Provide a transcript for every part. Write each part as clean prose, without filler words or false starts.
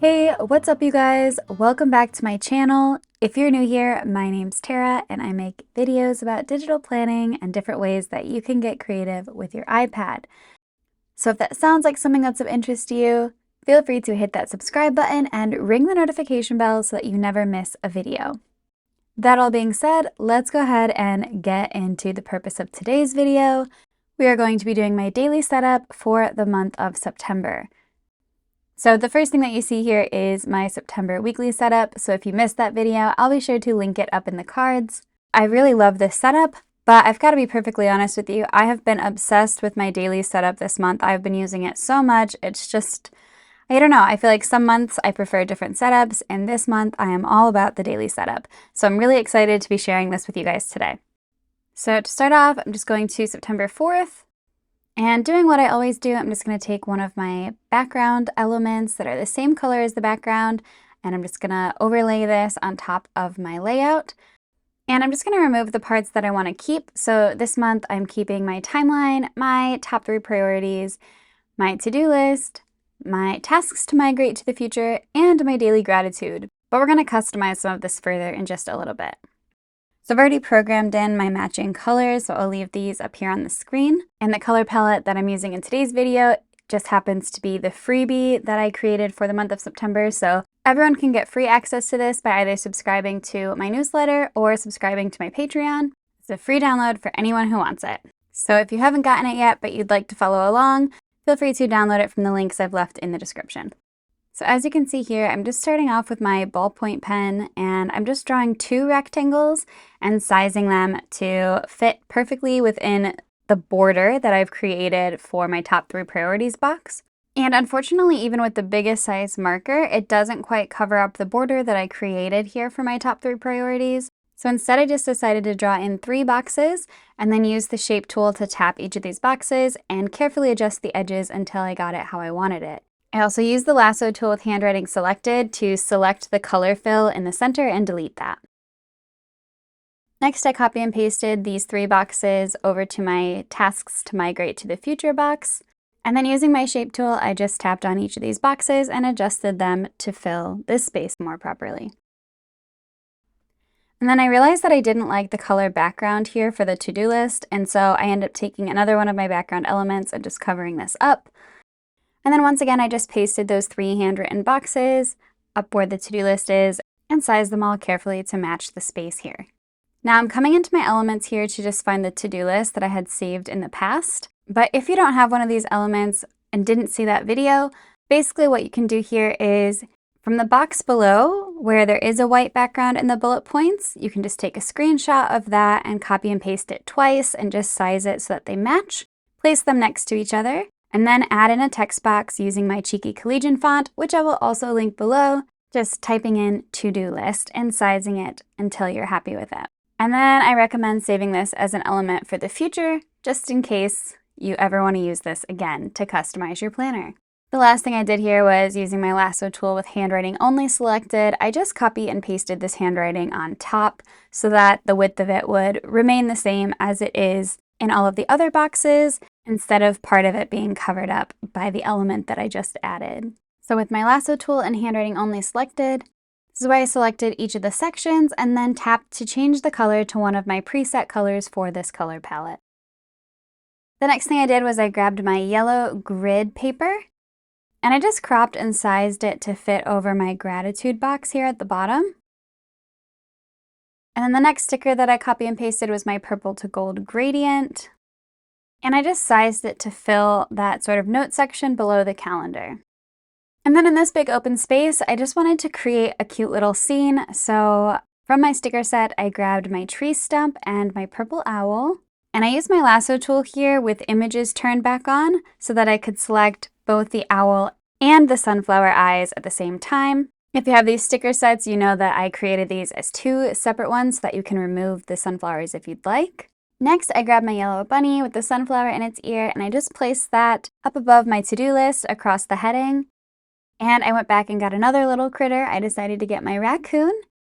Hey, what's up you guys? Welcome back to my channel. If you're new here, my name's Tara and I make videos about digital planning and different ways that you can get creative with your iPad. So if that sounds like something that's of interest to you, feel free to hit that subscribe button and ring the notification bell so that you never miss a video. That all being said, let's go ahead and get into the purpose of today's video. We are going to be doing my daily setup for the month of September. So the first thing that you see here is my September weekly setup. So if you missed that video, I'll be sure to link it up in the cards. I really love this setup, but I've got to be perfectly honest with you. I have been obsessed with my daily setup this month. I've been using it so much. It's just, I don't know. I feel like some months I prefer different setups, and this month I am all about the daily setup. So I'm really excited to be sharing this with you guys today. So to start off, I'm just going to September 4th. And doing what I always do, I'm just going to take one of my background elements that are the same color as the background, and I'm just going to overlay this on top of my layout. And I'm just going to remove the parts that I want to keep. So this month I'm keeping my timeline, my top 3 priorities, my to-do list, my tasks to migrate to the future, and my daily gratitude. But we're going to customize some of this further in just a little bit. So I've already programmed in my matching colors, so I'll leave these up here on the screen. And the color palette that I'm using in today's video just happens to be the freebie that I created for the month of September. So everyone can get free access to this by either subscribing to my newsletter or subscribing to my Patreon. It's a free download for anyone who wants it. So if you haven't gotten it yet, but you'd like to follow along, feel free to download it from the links I've left in the description. So as you can see here, I'm just starting off with my ballpoint pen, and I'm just drawing 2 rectangles and sizing them to fit perfectly within the border that I've created for my top 3 priorities box. And unfortunately, even with the biggest size marker, it doesn't quite cover up the border that I created here for my top 3 priorities. So instead, I just decided to draw in 3 boxes and then use the shape tool to tap each of these boxes and carefully adjust the edges until I got it how I wanted it. I also used the lasso tool with handwriting selected to select the color fill in the center and delete that. Next, I copy and pasted these 3 boxes over to my tasks to migrate to the future box. And then using my shape tool, I just tapped on each of these boxes and adjusted them to fill this space more properly. And then I realized that I didn't like the color background here for the to-do list, and so I ended up taking another one of my background elements and just covering this up. And then once again, I just pasted those 3 handwritten boxes up where the to-do list is and sized them all carefully to match the space here. Now I'm coming into my elements here to just find the to-do list that I had saved in the past. But if you don't have one of these elements and didn't see that video, basically what you can do here is from the box below where there is a white background in the bullet points, you can just take a screenshot of that and copy and paste it twice and just size it so that they match. Place them next to each other. And then add in a text box using my cheeky Collegian font, which I will also link below, just typing in to-do list and sizing it until you're happy with it. And then I recommend saving this as an element for the future, just in case you ever want to use this again to customize your planner. The last thing I did here was using my lasso tool with handwriting only selected. I just copy and pasted this handwriting on top so that the width of it would remain the same as it is in all of the other boxes, instead of part of it being covered up by the element that I just added. So with my lasso tool and handwriting only selected, this is where I selected each of the sections and then tapped to change the color to one of my preset colors for this color palette. The next thing I did was I grabbed my yellow grid paper and I just cropped and sized it to fit over my gratitude box here at the bottom. And then the next sticker that I copy and pasted was my purple to gold gradient. And I just sized it to fill that sort of note section below the calendar. And then in this big open space, I just wanted to create a cute little scene. So from my sticker set, I grabbed my tree stump and my purple owl. And I used my lasso tool here with images turned back on so that I could select both the owl and the sunflower eyes at the same time. If you have these sticker sets, you know that I created these as 2 separate ones so that you can remove the sunflowers if you'd like. Next, I grabbed my yellow bunny with the sunflower in its ear, and I just placed that up above my to-do list across the heading. And I went back and got another little critter. I decided to get my raccoon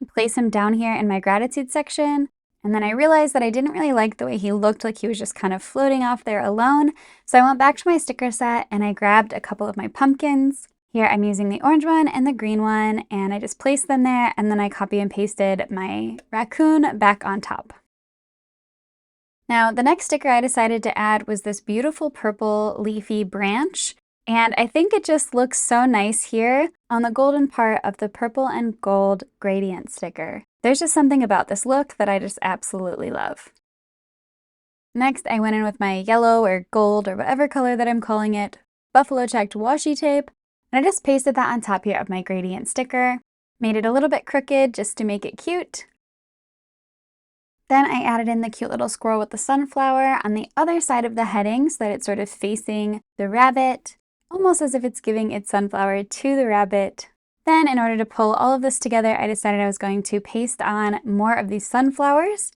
and place him down here in my gratitude section. And then I realized that I didn't really like the way he looked, like he was just kind of floating off there alone. So I went back to my sticker set and I grabbed a couple of my pumpkins. Here I'm using the orange one and the green one, and I just placed them there, and then I copy and pasted my raccoon back on top. Now, the next sticker I decided to add was this beautiful purple leafy branch, and I think it just looks so nice here on the golden part of the purple and gold gradient sticker. There's just something about this look that I just absolutely love. Next, I went in with my yellow or gold or whatever color that I'm calling it, buffalo checked washi tape, and I just pasted that on top here of my gradient sticker, made it a little bit crooked just to make it cute. Then I added in the cute little squirrel with the sunflower on the other side of the heading so that it's sort of facing the rabbit, almost as if it's giving its sunflower to the rabbit. Then in order to pull all of this together, I decided I was going to paste on more of these sunflowers.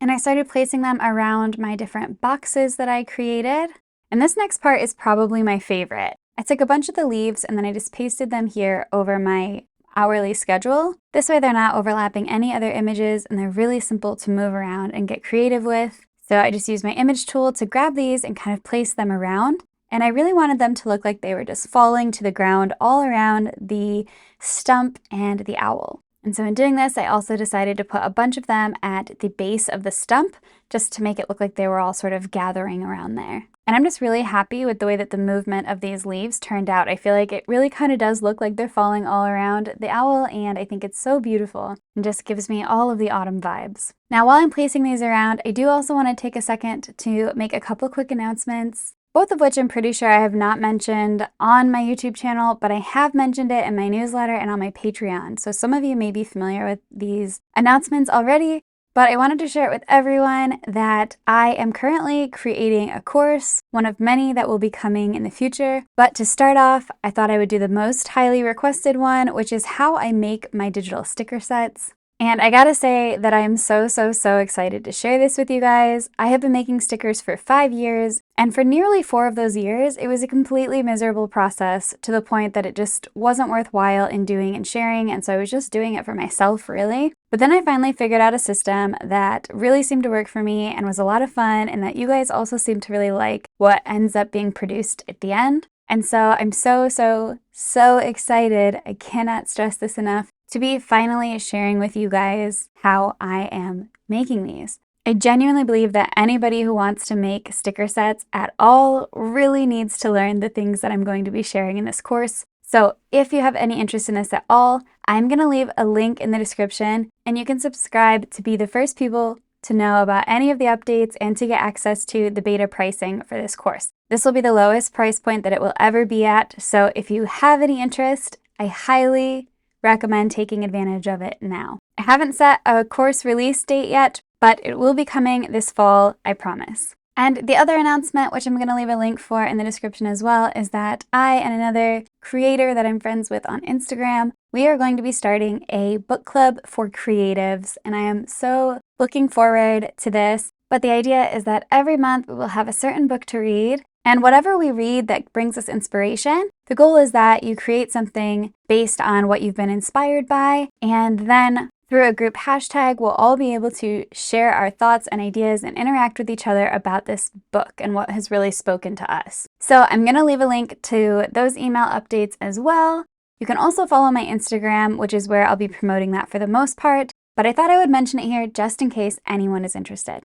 And I started placing them around my different boxes that I created. And this next part is probably my favorite. I took a bunch of the leaves and then I just pasted them here over my hourly schedule. This way they're not overlapping any other images and they're really simple to move around and get creative with. So I just used my image tool to grab these and kind of place them around. And I really wanted them to look like they were just falling to the ground all around the stump and the owl. And so in doing this, I also decided to put a bunch of them at the base of the stump just to make it look like they were all sort of gathering around there. And I'm just really happy with the way that the movement of these leaves turned out. I feel like it really kind of does look like they're falling all around the owl, and I think it's so beautiful and just gives me all of the autumn vibes. Now, while I'm placing these around, I do also want to take a second to make a couple quick announcements, both of which I'm pretty sure I have not mentioned on my YouTube channel, but I have mentioned it in my newsletter and on my Patreon. So some of you may be familiar with these announcements already, but I wanted to share it with everyone that I am currently creating a course, one of many that will be coming in the future. But to start off, I thought I would do the most highly requested one, which is how I make my digital sticker sets. And I gotta say that I am so excited to share this with you guys. I have been making stickers for 5 years, and for nearly 4 of those years, it was a completely miserable process to the point that it just wasn't worthwhile in doing and sharing, and so I was just doing it for myself, really. But then I finally figured out a system that really seemed to work for me and was a lot of fun, and that you guys also seem to really like what ends up being produced at the end. And so I'm so excited. I cannot stress this enough to be finally sharing with you guys how I am making these. I genuinely believe that anybody who wants to make sticker sets at all really needs to learn the things that I'm going to be sharing in this course. So if you have any interest in this at all, I'm going to leave a link in the description and you can subscribe to be the first people to know about any of the updates and to get access to the beta pricing for this course. This will be the lowest price point that it will ever be at, so if you have any interest, I highly recommend taking advantage of it now. I haven't set a course release date yet, but it will be coming this fall, I promise. And the other announcement, which I'm going to leave a link for in the description as well, is that I and another creator that I'm friends with on Instagram, we are going to be starting a book club for creatives, and I am so looking forward to this. But the idea is that every month we will have a certain book to read, and whatever we read that brings us inspiration, the goal is that you create something based on what you've been inspired by, and then through a group hashtag, we'll all be able to share our thoughts and ideas and interact with each other about this book and what has really spoken to us. So I'm going to leave a link to those email updates as well. You can also follow my Instagram, which is where I'll be promoting that for the most part, but I thought I would mention it here just in case anyone is interested.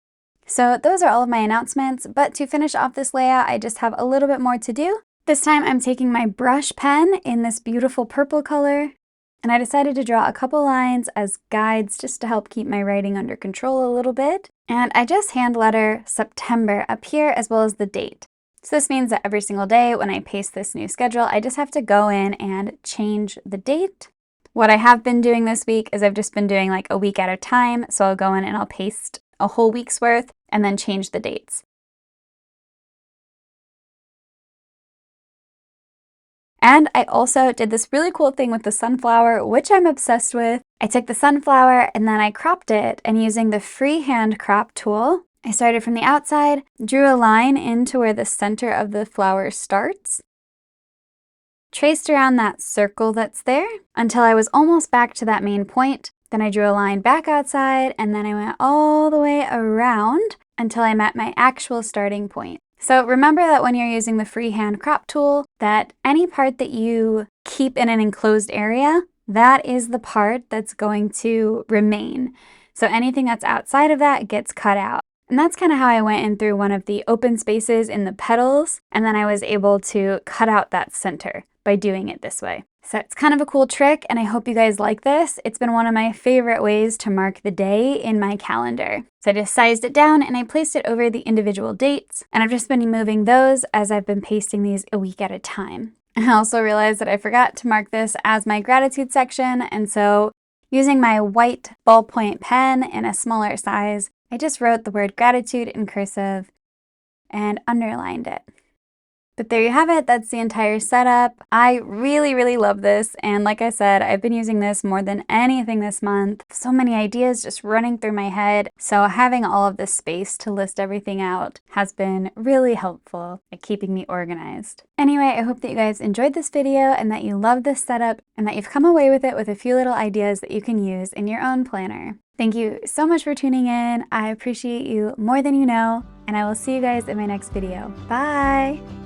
So those are all of my announcements, but to finish off this layout, I just have a little bit more to do. This time I'm taking my brush pen in this beautiful purple color, and I decided to draw a couple lines as guides just to help keep my writing under control a little bit. And I just hand letter September up here as well as the date. So this means that every single day when I paste this new schedule, I just have to go in and change the date. What I have been doing this week is I've just been doing like a week at a time. So I'll go in and I'll paste a whole week's worth and then change the dates. And I also did this really cool thing with the sunflower, which I'm obsessed with. I took the sunflower and then I cropped it, and using the freehand crop tool, I started from the outside, drew a line into where the center of the flower starts, traced around that circle that's there until I was almost back to that main point. Then I drew a line back outside, and then I went all the way around until I met my actual starting point. So remember that when you're using the freehand crop tool, that any part that you keep in an enclosed area, that is the part that's going to remain. So anything that's outside of that gets cut out. And that's kind of how I went in through one of the open spaces in the petals, and then I was able to cut out that center by doing it this way. So it's kind of a cool trick, and I hope you guys like this. It's been one of my favorite ways to mark the day in my calendar. So I just sized it down and I placed it over the individual dates, and I've just been moving those as I've been pasting these a week at a time. I also realized that I forgot to mark this as my gratitude section, and so using my white ballpoint pen in a smaller size, I just wrote the word gratitude in cursive and underlined it. But there you have it, that's the entire setup. I really, really love this, and like I said, I've been using this more than anything this month. So many ideas just running through my head, so having all of this space to list everything out has been really helpful at keeping me organized. Anyway, I hope that you guys enjoyed this video and that you love this setup and that you've come away with it with a few little ideas that you can use in your own planner. Thank you so much for tuning in. I appreciate you more than you know, and I will see you guys in my next video. Bye!